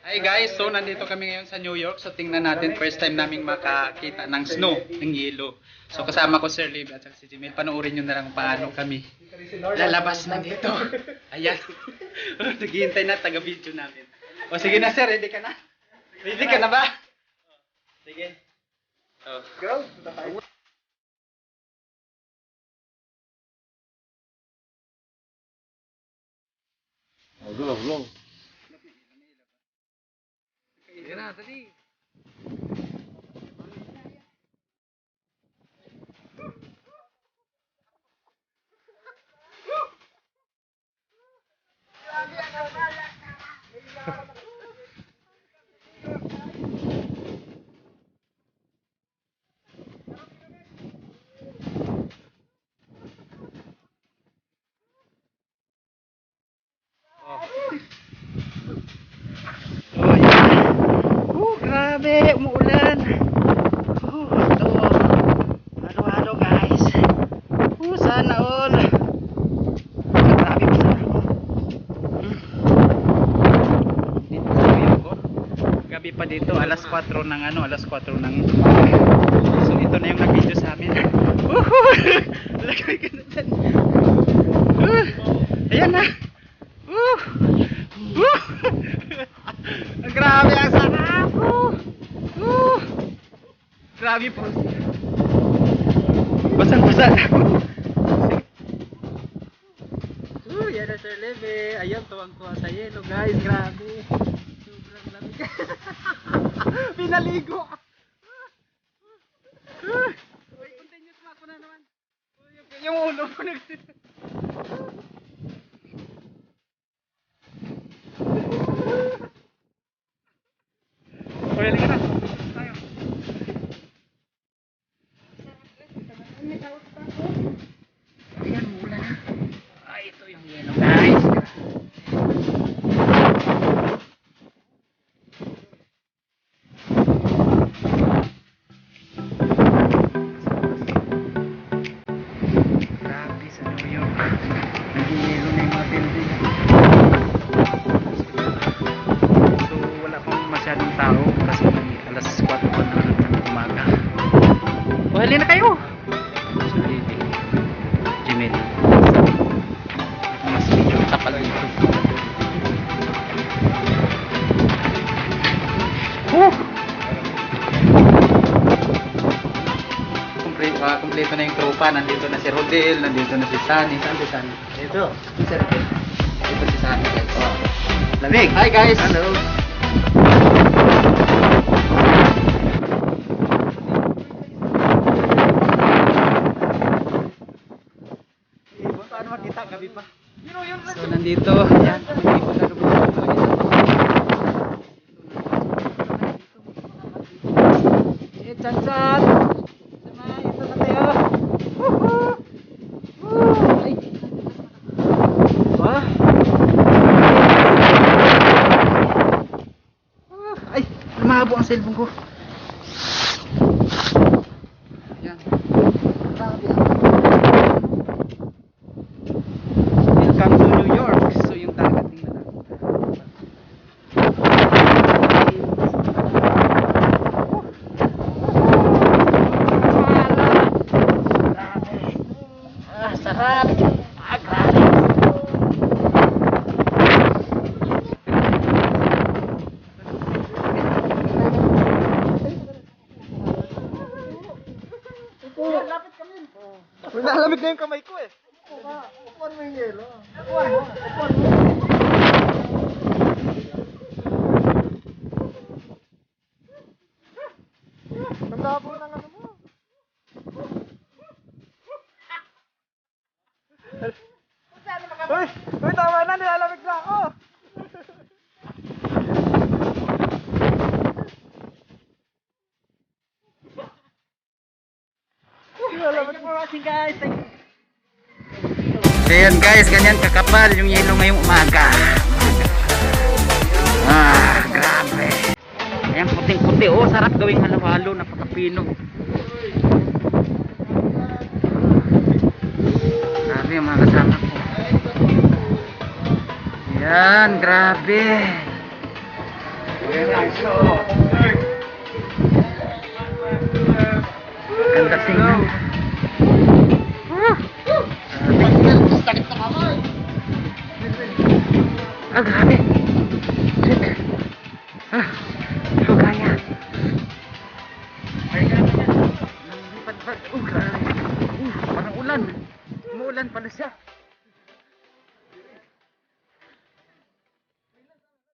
Hi guys, so nandito kami ngayon sa New York. So tingnan natin, first time naming makakita ng snow, ng yelo. So kasama ko Sir Liv at si Jimel. Panoorin nyo na lang paano kami lalabas na dito. Ayan. Naghihintay na taga-video namin. O sige na Sir, ready ka na? Ready ka na ba? Sige. So, go. Vlog. Yan na, tadi. Grabe, umuulan. Ito. Halo-halo guys. Sana all. Grabe pa sana ako. Dito sa view ko. Gabi pa dito, alas 4 ng alas 4 ng so ito na yung nag-video sa amin. Lagay ka na dyan. Ayan na. Grabe ang sarap. Grabe po. Basang-basa na ako. Yan na Sir Leve. Ayun, tuwang-tuwa sa yelo guys. Grabe. Sobrang lamig. Pinaligo. Uy, continuous na ako na naman. Yung ulo ko nagsit. Uy, halika na. Tayo. Ayan, mula na. Ito yung yelo guys. Grabe sa New York. Nag-yelo na yung mga building. So wala pang masyadong tao kasi alas 4 pa na ng umaga. O halina na kayo. So Lily, Jimel. Mas medyo kapal dito. Kompleto na yung tropa. Nandito na si Rodel, nandito na si Sunny. Saan si Sunny? Ito. Si Rodel. Dito si Sunny guys. Lamig. Hi guys! Hello. Paano makita? Gabi pa. So nandito. Yan. Chan-chan! Sama, ito na tayo. Ay! Wah! Ay! Lumabo ang cellphone ko. Yan. Grabe ah. Welcome to New York. So yung dagat tingnan natin. Sarap. Grabe. Lapit kami. Nalamig na yung kamay ko eh. Upuan mo yung yelo. Upuan mo. Ang labo ng ano mo. Uy, tama na, nilalamig na ako. Thank you for watching guys. So yun guys, ganyan kakapal yung yelo ngayong umaga. Grabe. Ayan, puting-puti. Oh, sarap gawing halo-halo. Napakapino. Grabe yung mga kasama ko. Yan, grabe. Ganda tingnan. Sakit na kamay. Ah, grabe. Shit. Ah, kaya. Parang ulan. Umuulan pala siya.